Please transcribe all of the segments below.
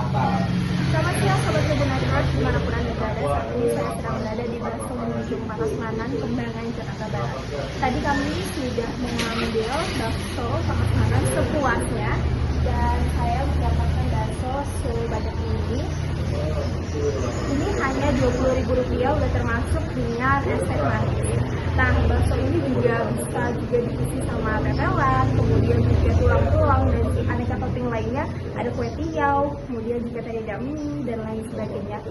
Selamat siang Sobat Tribun Network, dimanapun Anda berada. Saat ini saya sedang berada di Bakso Munjung Prasmanan, Kembangan, Jakarta Barat. Tadi kami sudah mengambil bakso prasmanan sepuasnya, dan saya mendapatkan bakso sebanyak ini. Ini hanya Rp20.000, udah termasuk dengan es teh manis. Nah, bakso ini juga bisa diisi sama tetelan, kemudian juga tulang-tulang dan aneka topping lainnya. Ada kue tiaw, kemudian juga tadi mie dan lain sebagainya.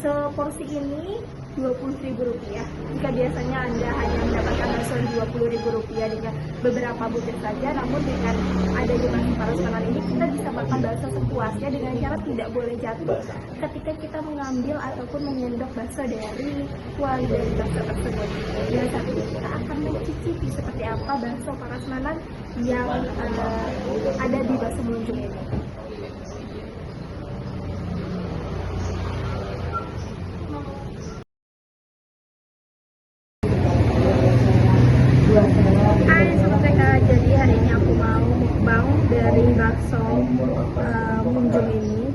Seporsi ini Rp20.000. Jika biasanya Anda hanya mendapatkan bakso Rp20.000 dengan beberapa butir saja, namun dengan adanya bakso prasmanan ini kita bisa makan bakso sepuasnya dengan syarat tidak boleh jatuh ketika kita mengambil ataupun menyendok bakso dari kuali dari bakso tersebut. Dan saat ini kita akan mencicipi seperti apa bakso prasmanan yang ada di Bakso Munjung ini. Hai Sobat TK, jadi hari ini aku mau mukbang dari bakso Munjung ini.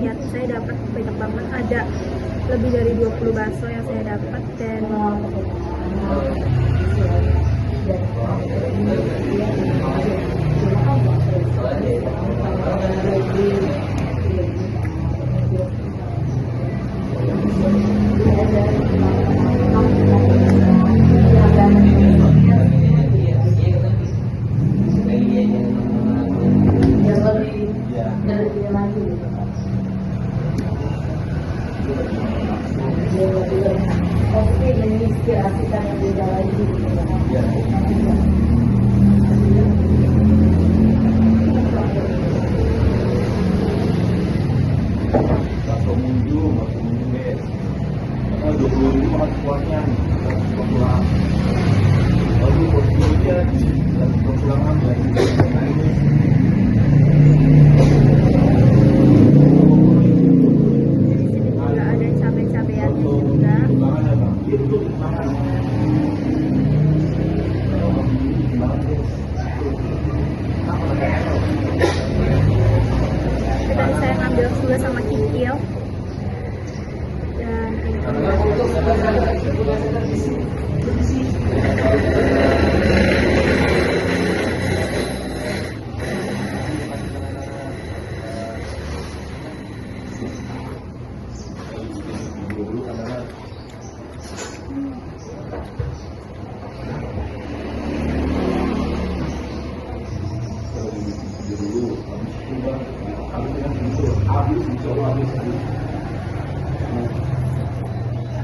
Lihat, saya dapat banyak banget, ada lebih dari 20 bakso yang saya dapat. Dan Oke, menginspirasikan yang beda lagi. Bakso Munjung guys. 20.000 makan sepuasnya, pulang. Lalu porsinya dan pulangan dari ada cabai-cabeannya juga. Tadi saya ngambil juga sama kikil. Dan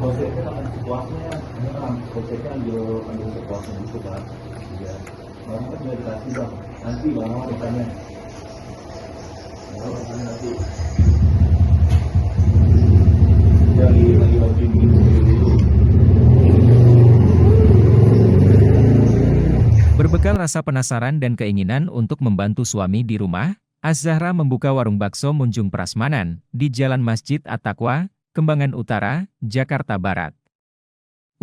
konsepnya makan sepuasnya, konsepnya ambil sepuasnya gitu kan. Ya, orang kan nggak dikasih bang, nanti bang makannya. Makannya nanti. Lagi bantuin dulu. Berbekal rasa penasaran dan keinginan untuk membantu suami di rumah, Az-Zahra membuka warung bakso Munjung Prasmanan di Jalan Masjid At-Taqwa, Kembangan Utara, Jakarta Barat.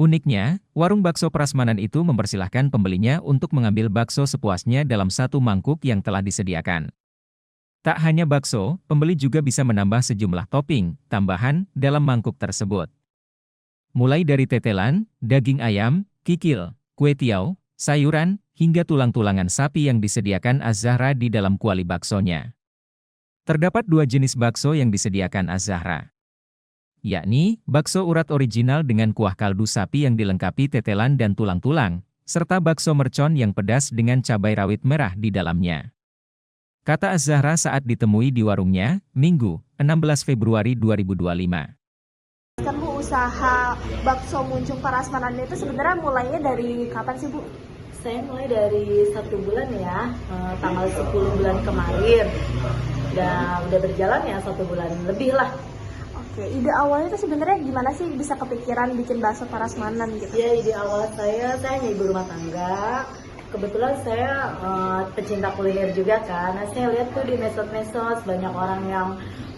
Uniknya, warung bakso prasmanan itu mempersilahkan pembelinya untuk mengambil bakso sepuasnya dalam satu mangkuk yang telah disediakan. Tak hanya bakso, pembeli juga bisa menambah sejumlah topping tambahan dalam mangkuk tersebut. Mulai dari tetelan, daging ayam, kikil, kue tiaw, sayuran, hingga tulang-tulangan sapi yang disediakan Az-Zahra di dalam kuali baksonya. Terdapat dua jenis bakso yang disediakan Az-Zahra, yakni bakso urat original dengan kuah kaldu sapi yang dilengkapi tetelan dan tulang-tulang, serta bakso mercon yang pedas dengan cabai rawit merah di dalamnya. Kata Az-Zahra saat ditemui di warungnya, Minggu, 16 Februari 2025. kan Bu, usaha bakso Munjung Prasmanan itu sebenarnya mulainya dari kapan sih Bu? Saya mulai dari 1 bulan ya, tanggal 10 bulan kemarin. Dan udah berjalan ya 1 bulan lebih lah. Oke, ide awalnya itu sebenarnya gimana sih bisa kepikiran bikin bakso prasmanan gitu? Ya, ide awal saya hanya ibu rumah tangga. Kebetulan saya pecinta kuliner juga kan. Nah, saya lihat tuh di medsos banyak orang yang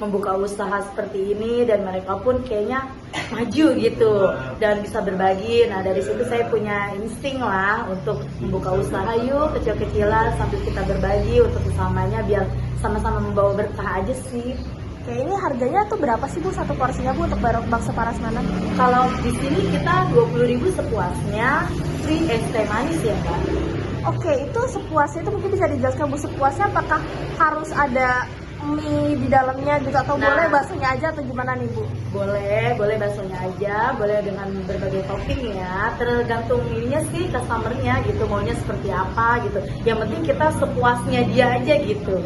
membuka usaha seperti ini dan mereka pun kayaknya maju gitu dan bisa berbagi. Nah, dari situ saya punya insting lah untuk membuka usaha, yuk kecil-kecilan sambil kita berbagi untuk sesamanya biar sama-sama membawa berkah aja sih. Oke, ini harganya tuh berapa sih Bu satu porsinya Bu untuk bakso prasmanan? Kalau di sini kita 20.000 sepuasnya, free es teh manis ya Mbak. Oke, itu sepuasnya itu mungkin bisa dijelaskan Bu, sepuasnya apakah harus ada mie di dalamnya gitu atau Nah, boleh baksonya aja atau gimana nih Bu? boleh baksonya aja, boleh dengan berbagai topping ya. Tergantung ininya sih customernya gitu, maunya seperti apa gitu. Yang penting kita sepuasnya dia aja gitu.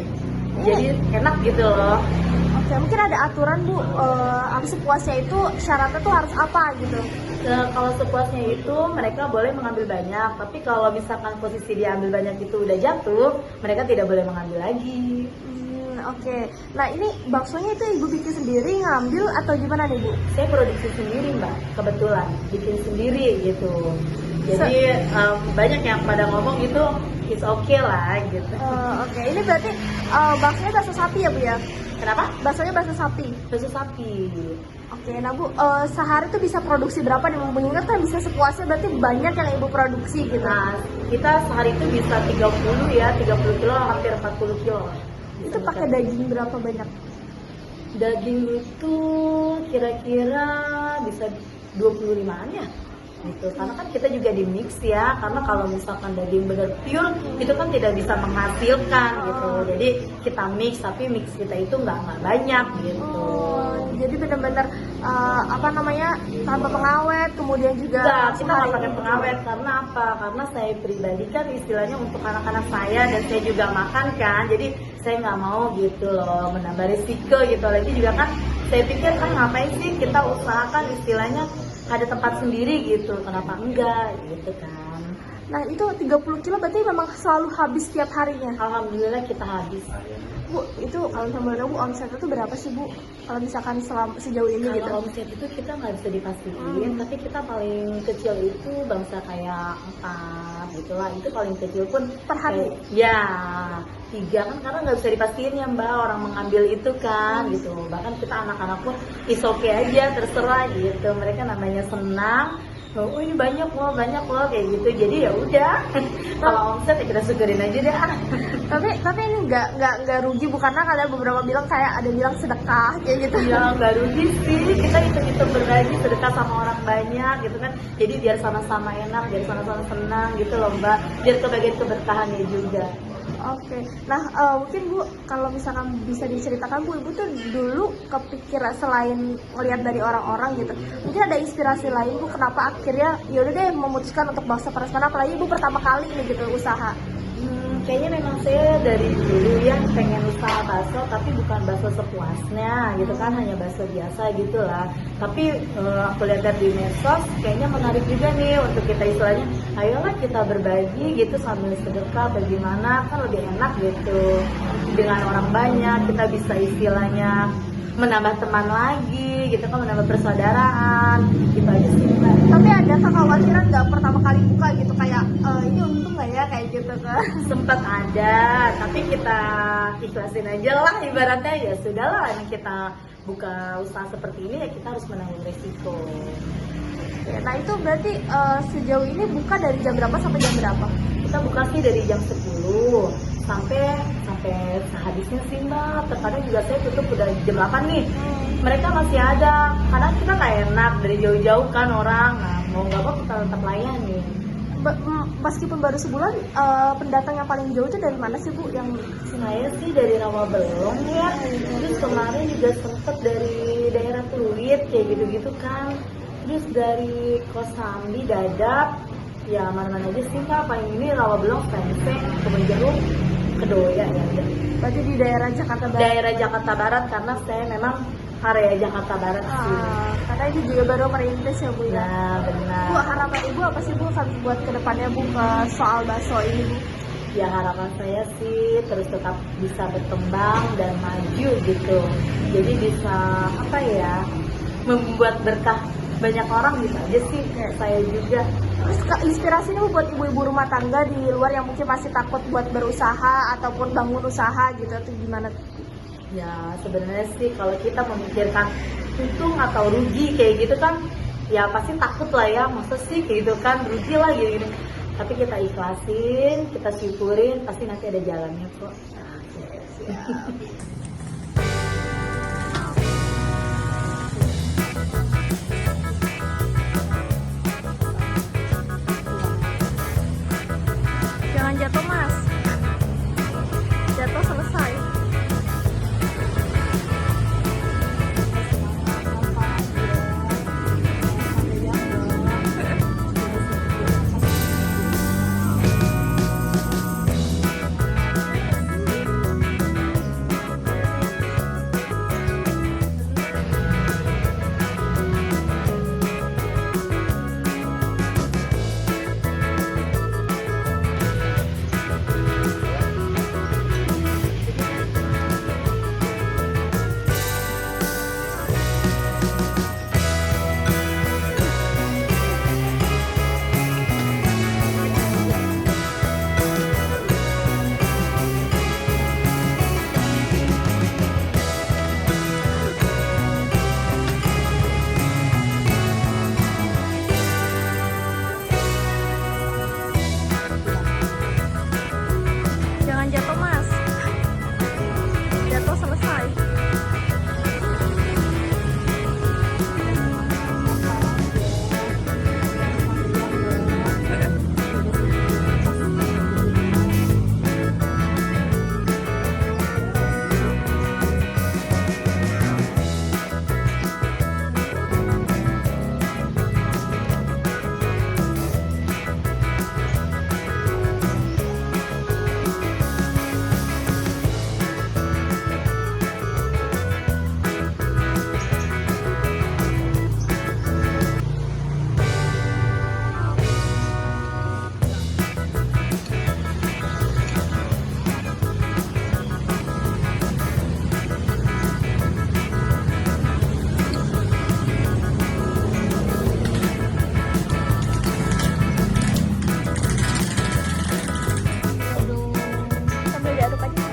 Jadi enak gitu loh. Oke, mungkin ada aturan Bu, sepuasnya itu syaratnya tuh harus apa gitu? Kalau sepuasnya itu mereka boleh mengambil banyak, tapi kalau misalkan posisi dia ambil banyak itu udah jatuh, mereka tidak boleh mengambil lagi. Oke. Nah, ini baksonya itu Ibu bikin sendiri, ngambil atau gimana nih Bu? Saya produksi sendiri Mbak, kebetulan bikin sendiri gitu. Jadi banyak yang pada ngomong itu it's okay lah gitu. Oke, ini berarti baksonya bakso sapi ya Bu ya? Kenapa? Baksonya bakso sapi. Bakso sapi. Oke, nah Bu, sehari tuh bisa produksi berapa nih? Mengingat kan bisa sepuasnya, berarti banyak yang Ibu produksi gitu. Nah, kita sehari itu bisa 30 ya, 30 kilo, hampir 40 kilo. Itu pakai daging berapa banyak? Daging itu kira-kira bisa 25-an ya gitu. Karena kan kita juga di mix ya, karena kalau misalkan daging bener pure itu kan tidak bisa menghasilkan gitu. Jadi kita mix, tapi mix kita itu nggak banyak gitu. Jadi benar-benar tanpa pengawet, kemudian juga Enggak, kita nggak pakai pengawet. Karena apa? Karena saya pribadi kan istilahnya untuk anak-anak saya dan saya juga makan kan, jadi saya nggak mau gitu loh menambah risiko gitu. Lagi juga kan saya pikir kan ngapain sih kita usahakan istilahnya ada tempat sendiri gitu, kenapa enggak gitu kan. Nah, itu 30 kilo berarti memang selalu habis tiap harinya? Alhamdulillah kita habis. Bu, itu kalau sama Bu omset itu berapa sih Bu? Kalau misalkan sejauh ini gitu? Kalau omset itu kita nggak bisa dipastiin, tapi kita paling kecil itu bangsa kayak 4 gitulah, itu paling kecil pun Per hari? Ya 3 kan, karena nggak bisa dipastiin ya Mbak, orang mengambil itu kan gitu. Bahkan kita anak-anak pun is okay aja, terserah gitu. Mereka namanya senang. Oh ini banyak loh kayak gitu. Jadi ya udah, kalau omset ya kita syukurin aja deh. Tapi ini nggak rugi Bu, karena ada beberapa bilang kayak ada bilang sedekah kayak gitu. Ya nggak rugi sih, kita hitung-hitung berbagi sedekah sama orang banyak gitu kan. Jadi biar sama-sama enak, biar sama-sama senang gitu loh Mbak. Biar kebagian keberkahannya juga. Oke, nah mungkin Bu, kalau misalkan bisa diceritakan Bu, Ibu tuh dulu kepikiran selain melihat dari orang-orang gitu, mungkin ada inspirasi lain Bu, kenapa akhirnya yaudah deh memutuskan untuk bakso prasmanan, apalagi Ibu pertama kali nih gitu usaha? Kayaknya memang saya dari dulu ya pengen usaha bakso, tapi bukan bakso sepuasnya gitu kan, hanya bakso biasa gitu lah. Tapi aku lihat di medsos kayaknya menarik juga nih untuk kita istilahnya, ayolah kita berbagi gitu sambil sedekah, bagaimana kan lebih enak gitu. Dengan orang banyak kita bisa istilahnya menambah teman lagi gitu kan, menambah persaudaraan gitu aja sih Mbak. Tapi ada kekhawatiran nggak pertama kali buka gitu kayak ini untung nggak ya kayak gitu kan? Sempat ada, tapi kita ikhlasin aja lah, ibaratnya ya sudahlah, kita buka usaha seperti ini ya kita harus menanggung resiko. Nah itu berarti sejauh ini buka dari jam berapa sampai jam berapa? Kita buka sih dari jam 10 sampai sehabisnya sih Mbak. Terkadang juga saya tutup udah jam 8 nih. Mereka masih ada, kadang kita nggak enak dari jauh-jauh kan orang. Nah mau nggak mau kita tetap layani. Meskipun baru sebulan, pendatang yang paling jauh itu dari mana sih Bu? Yang Saya sih dari Rawabelong ya. Terus kemarin juga sempet dari daerah Pluit kayak gitu-gitu kan. Terus dari Kosambi, Dadap, ya mana-mana aja sih Kak. Paling ini Rawabelong, Senseng, Kebonjeruk, Kedoya ya. berarti di daerah Jakarta Barat? Daerah Jakarta Barat, karena saya memang area Jakarta Barat sih. Karena ini juga baru merintis ya Bu ya? Nah benar. Bu, harapan Ibu apa sih Bu buat kedepannya Bu soal bakso ini Bu? Ya harapan saya sih terus tetap bisa berkembang dan maju gitu. Jadi bisa apa ya, membuat berkah banyak orang gitu aja sih, kayak saya juga Terus inspirasinya buat ibu-ibu rumah tangga di luar yang mungkin masih takut buat berusaha ataupun bangun usaha gitu, atau gimana? Ya sebenarnya sih kalau kita memikirkan untung atau rugi kayak gitu kan, ya pasti takut lah ya, masa sih kayak gitu kan, rugi lah gitu. Tapi kita ikhlasin, kita syukurin, pasti nanti ada jalannya kok. Jangan jatuh mas, jatuh selesai. Jangan jatuh mas, jatuh selesai. Sambil diaduk aja.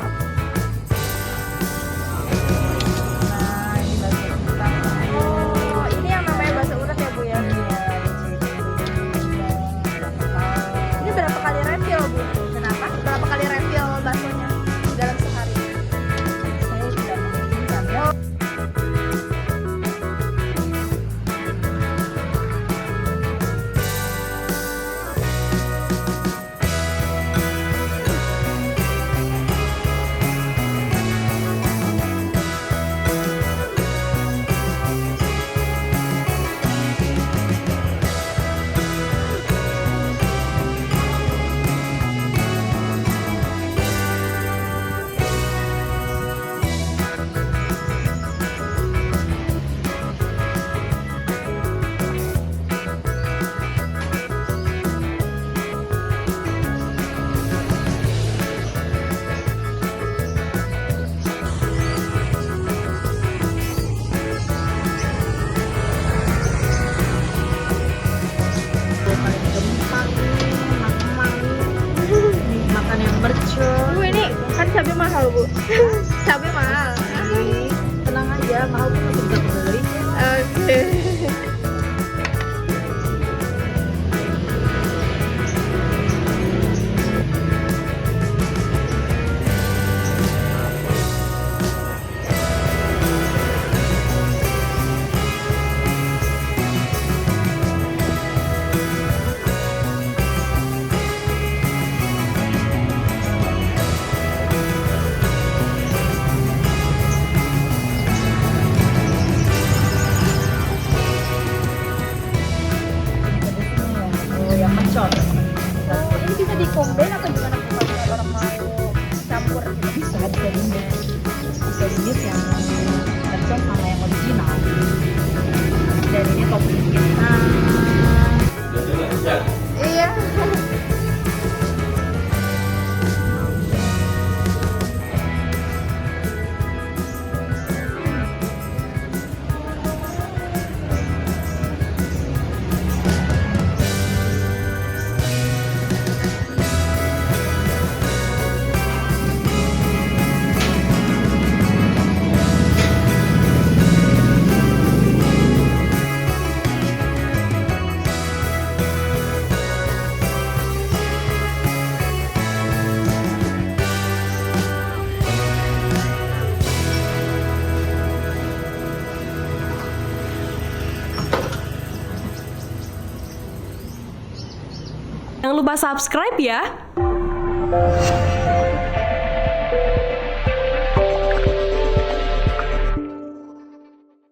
Oh, ini yang namanya bakso urat ya bu ya? Ini berapa kali refill bu? Kenapa? Berapa kali refill baksonya dalam sehari? Saya sudah mengizinkan ya. Makan yang mercon. Bu ini kan cabai mahal bu. Cabai mahal. Tenang aja, mahal tuh masih bisa kembali. Oke. Oh, yang mercon. Oh, ini bisa dikomben atau gimana bu kalau orang mau campur gitu? Bisa yang mercon sama yang original. Dan ini topping kita. Iya. Jangan lupa subscribe ya.